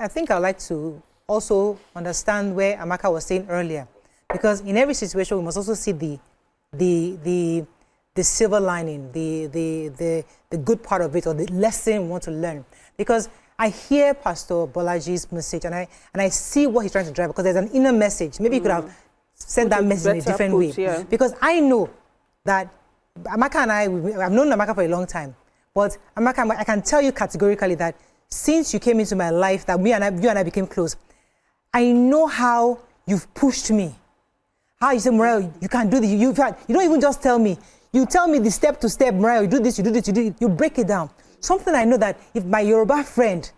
I think I'd like to also understand where Amaka was saying earlier, because in every situation we must also see the silver lining, the good part of it, or the lesson we want to learn. Because I hear Pastor Bolaji's message, and I see what he's trying to drive, because there's an inner message. Maybe he could have sent that message in a different way. Yeah. Because I know that Amaka and I've known Amaka for a long time, but Amaka, I can tell you categorically that since you came into my life, that you and I became close, I know how you've pushed me. How you say, Morel, you can do this. You don't even just tell me. You tell me the step to step, Morel, you do this, you do this, you do it. You break it down. Something I know that if my Yoruba friend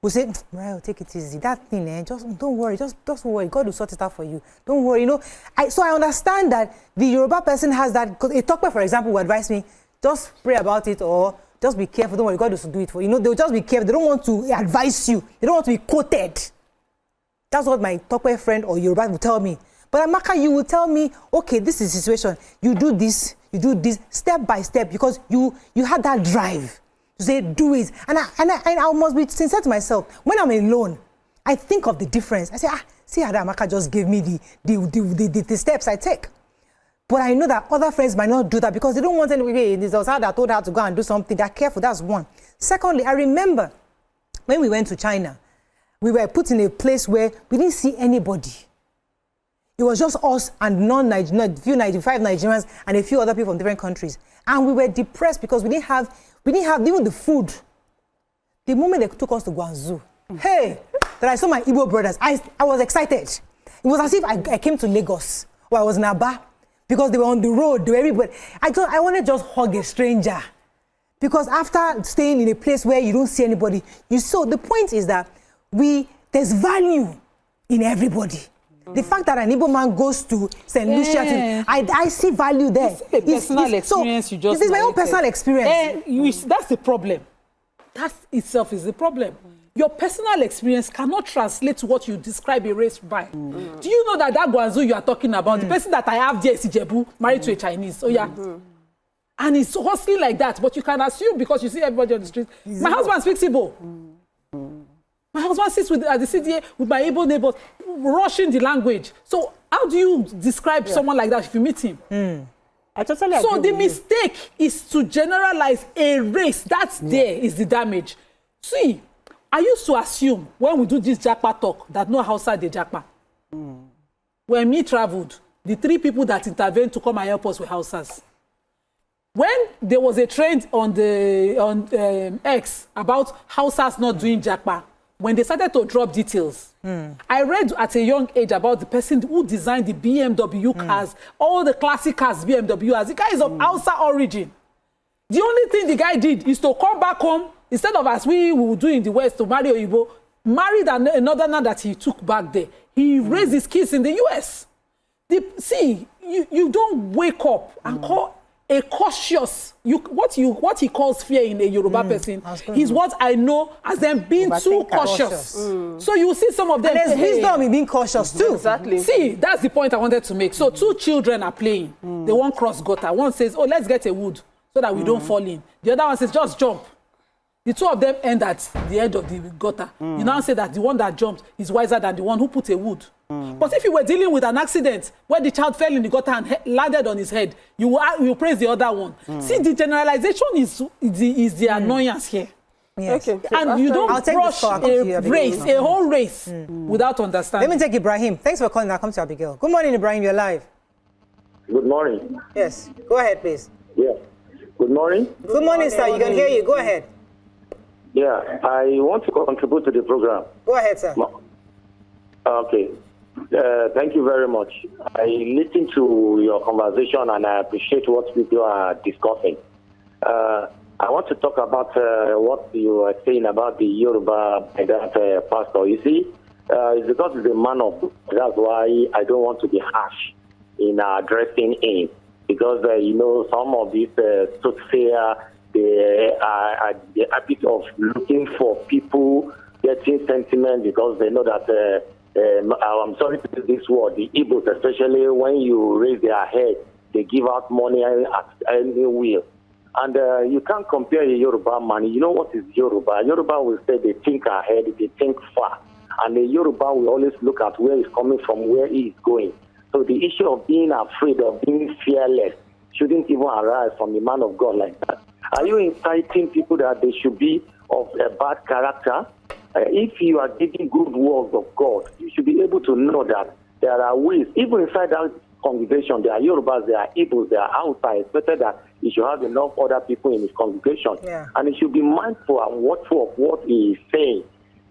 will say, Morel, take it easy. That thing, just don't worry. Just don't worry. God will sort it out for you. Don't worry. So I understand that the Yoruba person has that. Because a talker, for example, will advise me, just pray about it, or just be careful. Don't worry. God will do it for you. They'll just be careful. They don't want to advise you. They don't want to be quoted. That's what my talker friend or Yoruba will tell me. But Amaka, you will tell me, okay, this is the situation. You do this, step by step, because you had that drive to say, do it. And I must be sincere to myself. When I'm alone, I think of the difference. I say, see how that Amaka just gave me the steps I take. But I know that other friends might not do that because they don't want anybody. This was how I told her to go and do something. They're careful. That's one. Secondly, I remember when we went to China, we were put in a place where we didn't see anybody. It was just us and few 95 Nigerians and a few other people from different countries. And we were depressed because we didn't have even the food. The moment they took us to Guangzhou, hey, that I saw my Igbo brothers, I was excited. It was as if I came to Lagos, or I was in Aba, because they were on the road, they were everybody. I wanted to just hug a stranger. Because after staying in a place where you don't see anybody, the point is that there's value in everybody. The fact that an Igbo man goes to St. Lucia, I see value there. It's a personal experience you just This is my own personal experience. That's the problem. That itself is the problem. Your personal experience cannot translate to what you describe a race by. Do you know that Guangzhou you are talking about, the person that I have there is Ijebu, married to a Chinese? Oh, yeah. And it's hustling like that, but you can assume because you see everybody on the street. My husband speaks Igbo. My husband sits at the CDA with my Igbo neighbors, rushing the language. So how do you describe someone like that if you meet him? I totally agree. So the mistake is to generalize a race. That's there is the damage. See, I used to assume when we do this Japa talk that no Hausa de Japa. When me traveled, the 3 people that intervened to come and help us were Hausas. When there was a trend on X about Hausas not doing Japa, when they started to drop details, I read at a young age about the person who designed the BMW cars, all the classic cars BMW has. The guy is of Hausa origin. The only thing the guy did is to come back home, instead of as we would do in the West, to marry Igbo, married another man that he took back there. He raised his kids in the US. You don't wake up and call a cautious, what he calls fear in a Yoruba person is what I know as them being too cautious. So you see some of them. And there's wisdom in being cautious too. Exactly. See, that's the point I wanted to make. So 2 children are playing. They want cross gutter. One says, oh, let's get a wood so that we don't fall in. The other one says, just jump. The 2 of them end at the end of the gutter. You now say that the one that jumped is wiser than the one who put a wood. But if you were dealing with an accident where the child fell in the gutter and landed on his head, you praise the other one. See, the generalization is the annoyance here. Yes. Okay. And you don't brush a whole race without understanding. Let me take Ibrahim. Thanks for calling. I'll come to Abigail. Good morning, Ibrahim. You're live. Good morning. Yes. Go ahead, please. Yeah. Good morning. Good morning, sir. You can hear you. Go ahead. Yeah. I want to contribute to the program. Go ahead, sir. Okay. Thank you very much. I listened to your conversation and I appreciate what people are discussing. I want to talk about what you were saying about the Yoruba that pastor. You see, it's because he's a man of God. That's why I don't want to be harsh in addressing him. Because, some of these soothsayer, they are the habit of looking for people getting sentiment because they know that I'm sorry to use this word, the Igbos, especially when you raise their head, they give out money at any will. And you can't compare a Yoruba man. You know what is Yoruba? Yoruba will say they think ahead, they think far. And the Yoruba will always look at where he's coming from, where he is going. So the issue of being afraid, of being fearless, shouldn't even arise from the man of God like that. Are you inciting people that they should be of a bad character? If you are giving good words of God, you should be able to know that there are ways, even inside that congregation, there are Yorubas, there are Igbos, there are outside. It's better that he should have enough other people in his congregation. Yeah. And he should be mindful and watchful of what he is saying.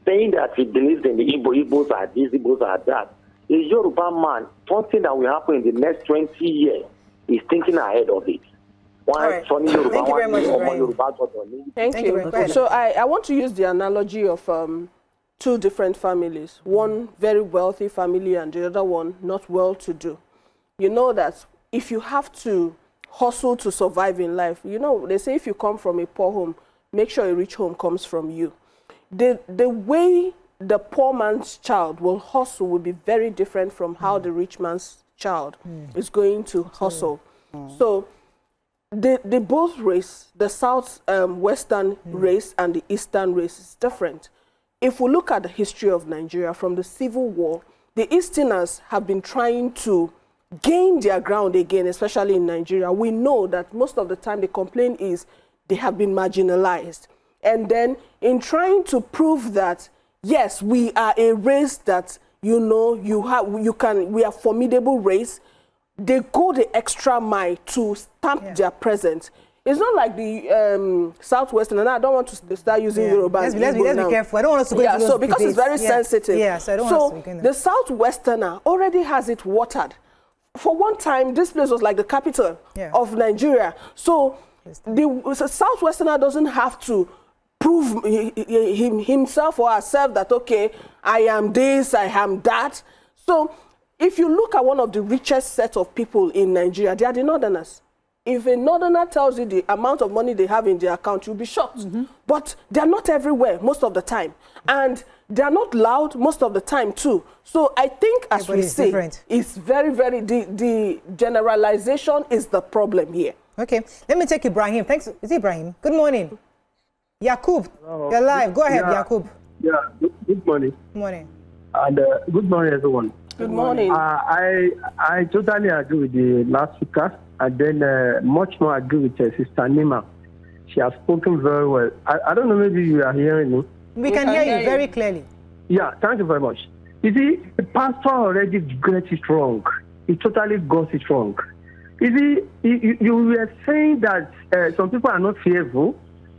Saying that he believes in the Igbos are this, Igbos are that. A Yoruba man, something that will happen in the next 20 years, is thinking ahead of it. Right. Thank you very much, Ibrahim. Thank you. So I want to use the analogy of two different families. One very wealthy family and the other one not well-to-do. You know that if you have to hustle to survive in life, you know, they say if you come from a poor home, make sure a rich home comes from you. The way the poor man's child will hustle will be very different from how the rich man's child is going to hustle. So they both race, the South Western race and the Eastern race is different. If we look at the history of Nigeria from the Civil War, the Easterners have been trying to gain their ground again, especially in Nigeria. We know that most of the time the complaint is they have been marginalized. And then in trying to prove that, yes, we are a race that, you know, we are a formidable race, they go the extra mile to stamp their presence. It's not like the Southwestern, and I don't want to start using Yoruba. Let's be careful. I don't want us to go into those so because debates. It's very sensitive. Yeah, so I don't want us to the Southwesterner already has it watered. For one time, this place was like the capital of Nigeria. So the Southwesterner doesn't have to prove himself or herself that, okay, I am this, I am that. So if you look at one of the richest set of people in Nigeria, they are the Northerners. If a Northerner tells you the amount of money they have in their account, you'll be shocked. But they're not everywhere most of the time. And they're not loud most of the time too. So I think, as we say, it's very, very, the generalization is the problem here. Okay, let me take Ibrahim. Thanks. Is it Ibrahim? Good morning. Yakub, you're live. Go ahead, Yakub. Yeah, good morning. Good morning. And good morning, everyone. Good morning. I totally agree with the last speaker, and then much more agree with Sister Nima. She has spoken very well. I don't know, maybe you are hearing me. We can hear you very clearly. Yeah, thank you very much. You see, the pastor already got it wrong. He totally got it wrong. You see, you were saying that some people are not fearful.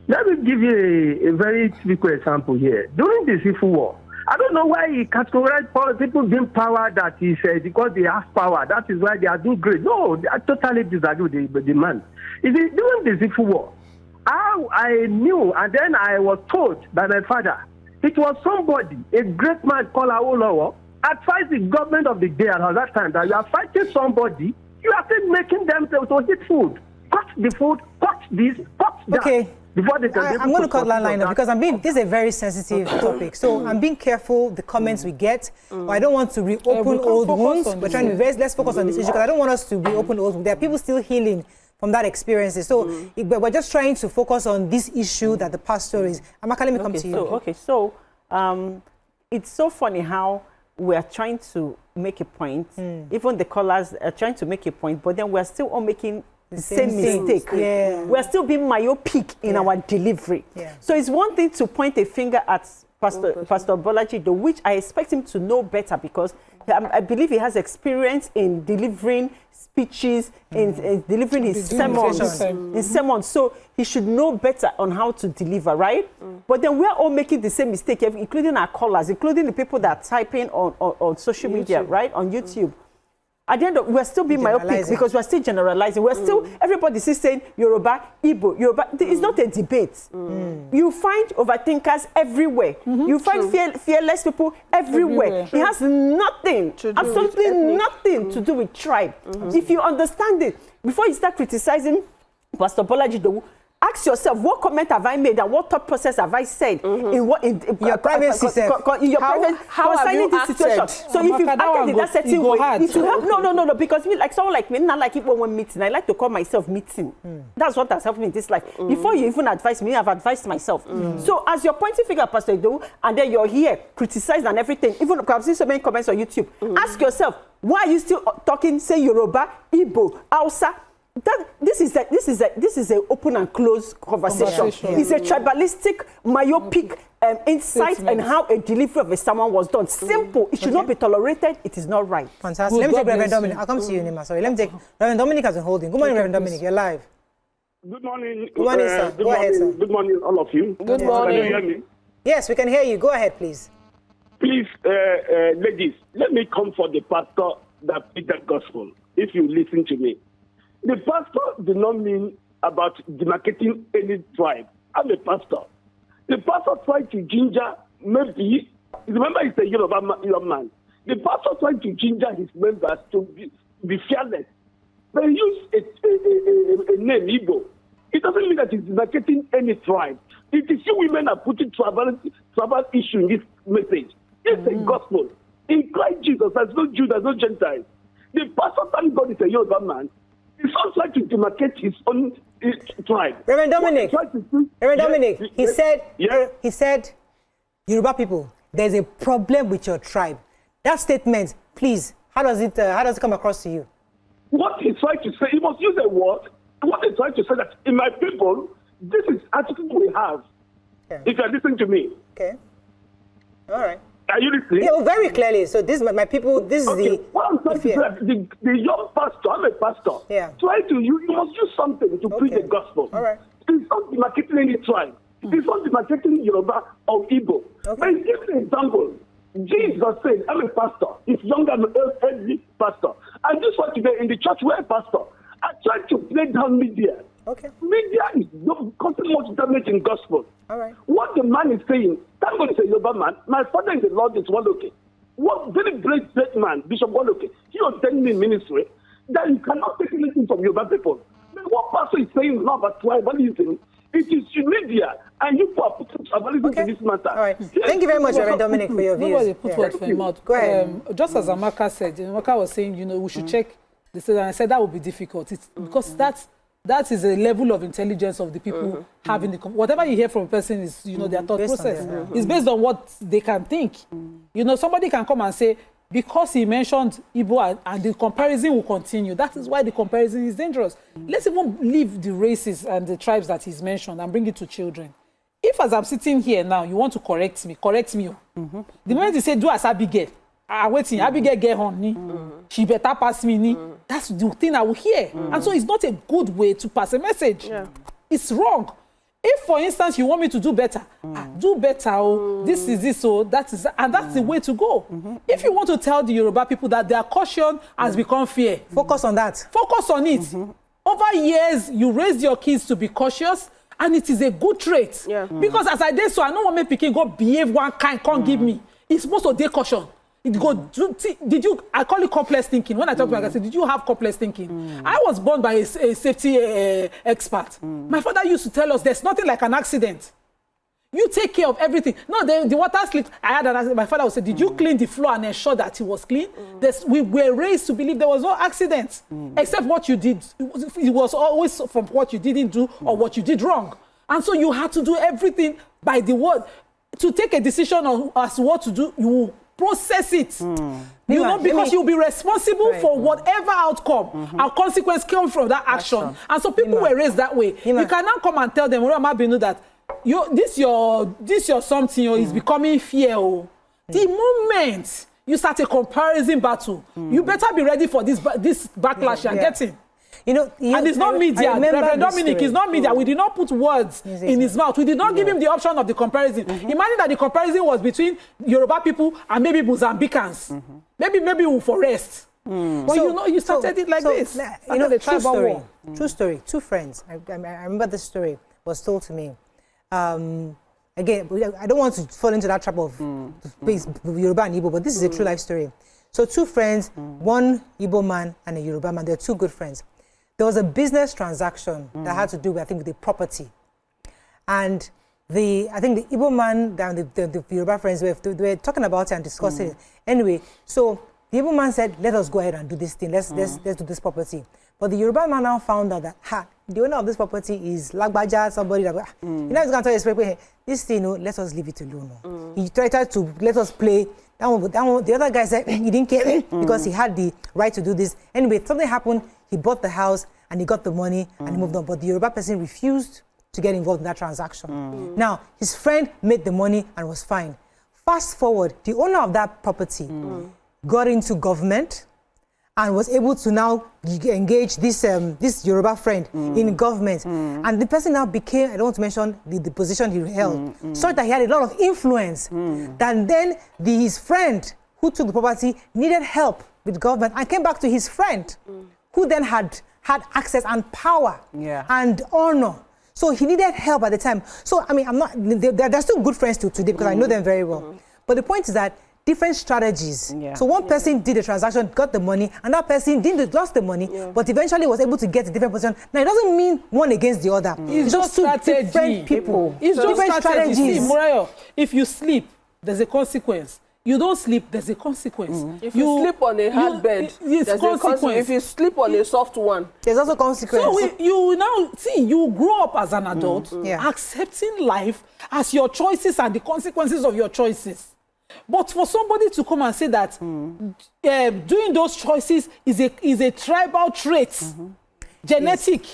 Let me give you a very typical example here. During the Civil War, I don't know why he categorized people being power that he said because they have power. That is why they are doing great. No, I totally disagree with the man. You see, during the Civil War, I knew, and then I was told by my father, it was somebody, a great man called Awolowo, advised the government of the day at that time that you are fighting somebody, you are still making them to eat food. Cut the food, cut this, cut that. Okay. I'm going to cut that line up because this is a very sensitive topic. So I'm being careful the comments we get. But I don't want to reopen old wounds. We're trying to be let's focus on this issue because I don't want us to reopen old wounds. There are people still healing from that experiences. So we're just trying to focus on this issue that the pastor is. Amaka, let me come to you. So it's so funny how we are trying to make a point. Even the callers are trying to make a point, but then we're still all making the same mistake. Yeah. We're still being myopic in our delivery. Yeah. So it's one thing to point a finger at Pastor Bolaji Idowu, which I expect him to know better because I believe he has experience in delivering speeches, in delivering his sermons. So he should know better on how to deliver, right? But then we're all making the same mistake, including our callers, including the people that are typing on social media, right? On YouTube. At the end of, we're still being myopic because we're still generalizing. We're still, everybody's still saying Yoruba, Igbo, Yoruba. It's not a debate. You find overthinkers everywhere. You find fearless people everywhere. It has nothing, absolutely nothing to do with tribe. If you understand it, before you start criticizing Pastor Bolaji Idowu, ask yourself, what comment have I made and what thought process have I said in what in your privacy self. In your private concerning this situation. So if you've acted in that certain way, it will help. No, because me, like someone like me, not like people when meeting. I like to call myself meeting. That's what has helped me in this life. Before you even advise me, I've advised myself. So as you're pointing finger at Pastor Idowu, and then you're here criticized and everything, even I've seen so many comments on YouTube. Ask yourself, why are you still talking, say Yoruba, Igbo, Hausa? This is a open and closed conversation. It's a tribalistic, myopic insight and how a delivery of a sermon was done. Simple. It should not be tolerated. It is not right. Fantastic. Let me take Reverend Dominic. I'll come to you, Nima. Sorry. Let me take Reverend Dominic has been holding. Good morning, Reverend Dominic. You're live. Good morning. Good morning, sir. Go ahead, sir. Good morning, all of you. Good morning. Can you hear me? Yes, we can hear you. Go ahead, please. Please, ladies, let me comfort the pastor that preached the gospel, if you listen to me. The pastor did not mean about demarcating any tribe. I'm a pastor. The pastor tried to ginger, maybe, remember he's a Yoruba man. The pastor tried to ginger his members to be fearless. They use a name, Igbo. It doesn't mean that it's demarcating any tribe. It is you women are putting tribal issue in this message. It's a gospel. In Christ Jesus, there's no Jew, there's no Gentile. The pastor, thank God, is a Yoruba man. He's not trying to demarcate his own tribe. Reverend Dominic, he said, Yoruba people, there's a problem with your tribe. That statement, please, how does it come across to you? What he's trying to say, he must use a word. What he's trying to say that in my people, this is attitude we have. Okay. If you're listening to me. Okay. All right. Are you listening? Yeah, very clearly. So this is my people. This is the. What I'm trying to say, the young pastor, I'm a pastor. Yeah. You must use something to preach the gospel. All right. It's not demarcating any tribe. It's not demarcating Yoruba or Igbo. Okay. But give an example. Jesus said, I'm a pastor. He's younger than every pastor. And this one today in the church where I pastor, I try to play down media. Okay. Media is causing much damage in gospel. All right. What the man is saying, thank God is a Yoruba man. My father in the Lord is Woloke. What very great man, Bishop Woloke, he ordained me in ministry that you cannot take anything from Yoruba people. But what pastor is saying now about tribalism, it is media, and you are putting tribalism in this matter. All right. Thank you very much, Reverend Dominic, for your views. Nobody put words for him out. Go ahead. Just as Amaka said, Amaka was saying, we should check the state, and I said that would be difficult. It's because that is a level of intelligence of the people having the whatever you hear from a person is their thought process. It's based on what they can think. Somebody can come and say because he mentioned Igbo and the comparison will continue. That is why the comparison is dangerous. Let's even leave the races and the tribes that he's mentioned and bring it to children. If as I'm sitting here now you want to correct me. The moment you say do as Abigail. Waiting, Abigail get honey. She better pass me. That's the thing I will hear. And so it's not a good way to pass a message. Yeah. It's wrong. If, for instance, you want me to do better, do better. Oh, this is this. So that's the way to go. If you want to tell the Yoruba people that their caution has become fear, focus on that. Focus on it. Over years, you raised your kids to be cautious, and it is a good trait. Yeah. Because as I did so, I know what make Pikin go behave one kind, can't give me. It's supposed to be caution. I call it complex thinking. When I talk to my guy, I say, did you have complex thinking? I was born by a safety expert. My father used to tell us there's nothing like an accident. You take care of everything. No, the water slipped. I had an accident. My father would say, did you clean the floor and ensure that it was clean? We were raised to believe there was no accident, except what you did. It was always from what you didn't do or what you did wrong. And so you had to do everything by the word. To take a decision on as to what to do, you process it. Because you'll be responsible for whatever outcome and consequence come from that action. And so people were raised that way. You cannot come and tell them, that this your something is becoming fear. The moment you start a comparison battle, you better be ready for this backlash you're getting. And it's not media. Reverend Dominic is not media. We did not put words in his mouth. We did not give him the option of the comparison. Imagine that the comparison was between Yoruba people and maybe Mozambicans. Maybe for rest. But you started it like this. True story. Two friends. I remember this story was told to me. Again, I don't want to fall into that trap of Yoruba and Igbo, but this is a true life story. So two friends, one Igbo man and a Yoruba man. They're two good friends. there was a business transaction that had to do with, I think, with the property. And I think the Igbo man and the Yoruba friends they were talking about it and discussing it. Anyway, so the Igbo man said, let us go ahead and do this thing. Let's do this property. But the Yoruba man now found out that, the owner of this property is Lagbaja, somebody that, you know, he's going to tell his people, this thing, let us leave it alone. He tried to let us play. That one, the other guy said he didn't care because he had the right to do this. Anyway, something happened. He bought the house and he got the money and he moved on. But the Yoruba person refused to get involved in that transaction. Now, his friend made the money and was fine. Fast forward, the owner of that property got into government and was able to now engage this Yoruba friend in government. And the person now became, I don't want to mention the position he held, such that he had a lot of influence. That then his friend who took the property needed help with government and came back to his friend who then had access and power and honor. So he needed help at the time. So, I mean, they're still good friends till today because I know them very well. But the point is that different strategies. So one person did the transaction, got the money, and that person lost the money, but eventually was able to get a different position. Now, it doesn't mean one against the other. It's just two different people. It's just different strategies. See, Murayo, if you sleep, there's a consequence. You don't sleep, there's a consequence. If you sleep on a hard bed, there's a consequence. If you sleep on a soft one, there's also consequence. So you now see, you grow up as an adult, accepting life as your choices and the consequences of your choices. But for somebody to come and say that doing those choices is a tribal trait, genetic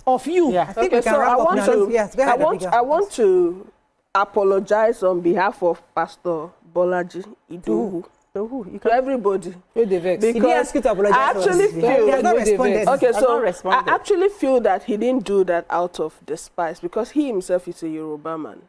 of you. I think we can wrap up now. I want to apologize on behalf of Pastor Bolaji Idowu to everybody. Because he didn't ask you to apologize. I actually feel he has not responded. Okay, so I actually feel that he didn't do that out of despise because he himself is a Yoruba man.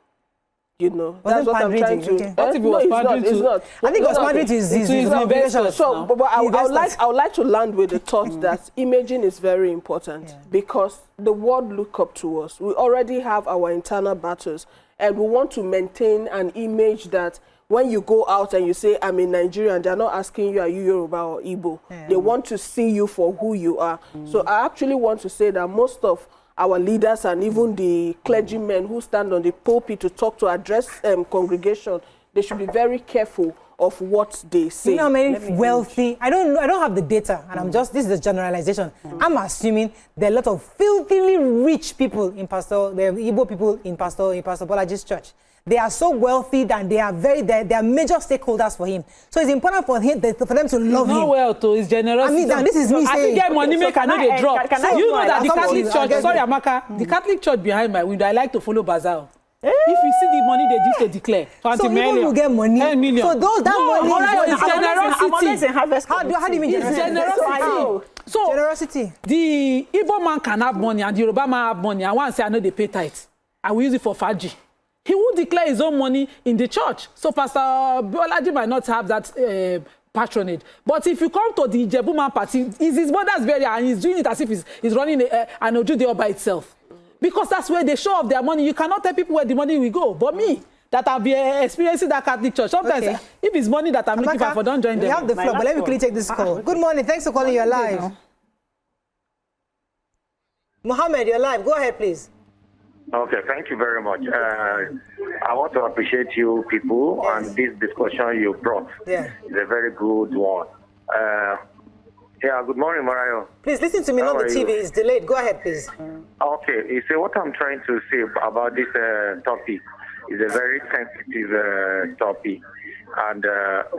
You know, that's what I'm trying to. What if he was pandering to? It's not. I think it was pandering to his investors. So, but I would like to land with the thought that imaging is very important because the world look up to us. We already have our internal battles, and we want to maintain an image that when you go out and you say, I'm in Nigerian, they're not asking you, are you Yoruba or Igbo? They want to see you for who you are. So I actually want to say that most of our leaders and even the clergymen who stand on the pulpit to talk, to address congregation, they should be very careful of what they say. You know how many wealthy, I don't have the data, and this is a generalization. I'm assuming there are a lot of filthily rich people in the Igbo people in Pastor Bolaji's church. They are so wealthy that they are major stakeholders for him. So it's important for them to love him. Not wealth, it's generosity. I mean, this is me saying. I think get money make another drop. You know that the Catholic Church, sorry Amaka, the Catholic Church behind my window, I like to follow Bazaar. If you see the money they used to declare, 20 million. So even you get money. 10 million. So money is generosity. How do you mean generosity? So generosity. The Igbo man can have money and the Yoruba man have money. I want to say I know they pay tithe. I will use it for Faji. He will declare his own money in the church. So Pastor Bolaji might not have that patronage. But if you come to the Ijebu man party, it's his mother's burial and he's doing it as if he's running an Ojude all by itself. Because that's where they show off their money. You cannot tell people where the money will go. But me, that I've been experiencing that Catholic church, sometimes if it's money that I'm looking for, don't join them. We have the floor, but let me quickly take this call. Good morning. Thanks for calling. You're live. Mohammed, you're live. Go ahead, please. Okay, thank you very much. I want to appreciate you people and this discussion you brought. Yeah. It's a very good one. Good morning, Marayo. Please listen to me, not the TV. It's delayed. Go ahead, please. Okay, you see what I'm trying to say about this topic is a very sensitive topic. And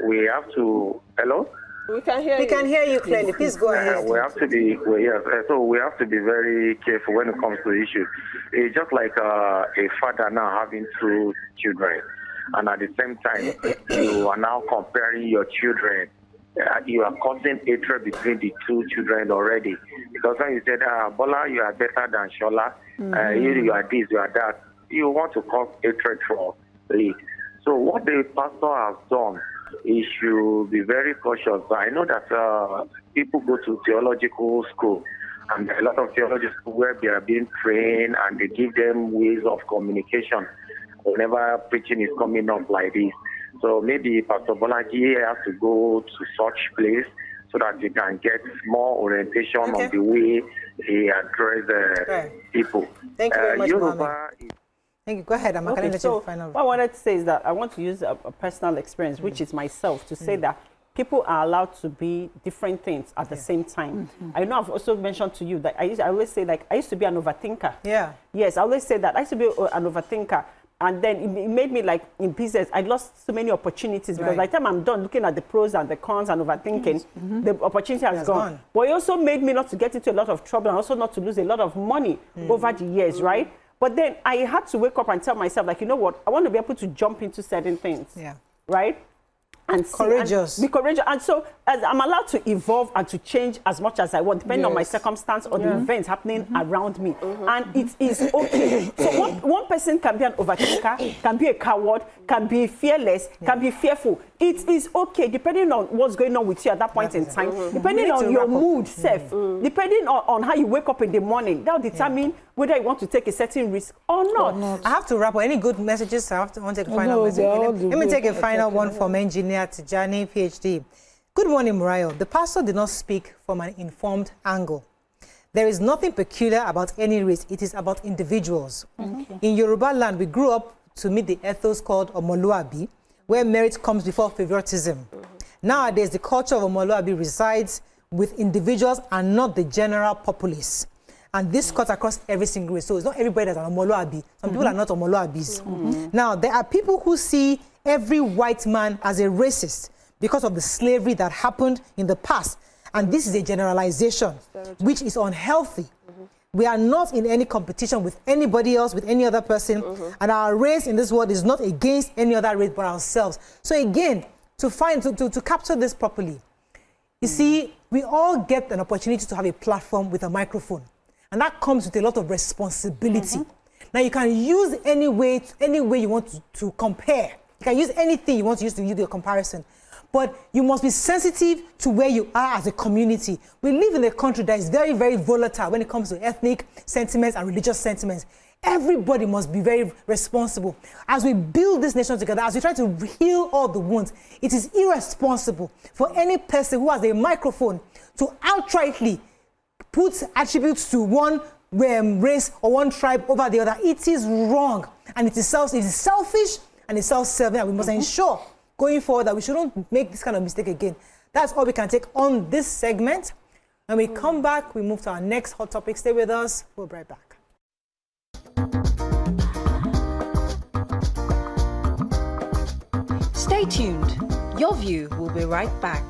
we have to... Hello? We can hear you. We can hear you clearly. Please go ahead. We have to be very careful when it comes to the issue. It's just like a father now having two children, and at the same time you are now comparing your children. You are causing hatred between the two children already, because when you said, "Bola, you are better than Shola," you are this, you are that, you want to cause hatred for it. So what the pastor has done, he should be very cautious. I know that people go to theological school, and a lot of theological school where they are being trained, and they give them ways of communication whenever preaching is coming up like this. So maybe Pastor Bolaji has to go to such place so that he can get more orientation on the way he addressed people. Thank you very much, Yoruba is Thank you. Go ahead, Amma. Okay, so what I wanted to say is that I want to use a personal experience, which is myself, to say that people are allowed to be different things at the same time. I know I've also mentioned to you that I always say, like, I used to be an overthinker. Yeah. Yes, I always say that. I used to be an overthinker. And then it made me, like, in business, I lost so many opportunities because by the time I'm done looking at the pros and the cons and overthinking, the opportunity has gone. But it also made me not to get into a lot of trouble and also not to lose a lot of money over the years, right? But then I had to wake up and tell myself, like, you know what? I want to be able to jump into certain things, right? And courageous. Be courageous. And so as I'm allowed to evolve and to change as much as I want, depending on my circumstance or the events happening around me. And it is okay. So one person can be an overthinker, can be a coward, can be fearless, can be fearful. It is okay, depending on what's going on with you at that point in time, depending on your mood, depending on how you wake up in the morning. That will determine whether you want to take a certain risk or not. I have to wrap up. Any good messages? I want to take a final message. Let me take a final one from engineer Tijani, PhD. Good morning, Murayo. The pastor did not speak from an informed angle. There is nothing peculiar about any race. It is about individuals. In Yoruba land, we grew up to meet the ethos called Omoluabi, where merit comes before favoritism. Nowadays, the culture of Omoluabi resides with individuals and not the general populace. And this cuts across every single race. So it's not everybody that's an Omoluabi. Some people are not Omoluabis. Now, there are people who see every white man as a racist because of the slavery that happened in the past. And this is a generalization, which is unhealthy. We are not in any competition with anybody else, with any other person. And our race in this world is not against any other race but ourselves. So again, to capture this properly, you see, we all get an opportunity to have a platform with a microphone. And that comes with a lot of responsibility. Now, you can use any way you want to compare. You can use anything you want to use to do a comparison. But you must be sensitive to where you are as a community. We live in a country that is very, very volatile when it comes to ethnic sentiments and religious sentiments. Everybody must be very responsible. As we build this nation together, as we try to heal all the wounds, it is irresponsible for any person who has a microphone to outrightly put attributes to one race or one tribe over the other. It is wrong, and it is selfish and it's self-serving, and we must ensure going forward that we shouldn't make this kind of mistake again. That's all we can take on this segment. When we come back, we move to our next hot topic. Stay with us. We'll be right back. Stay tuned. Your View will be right back.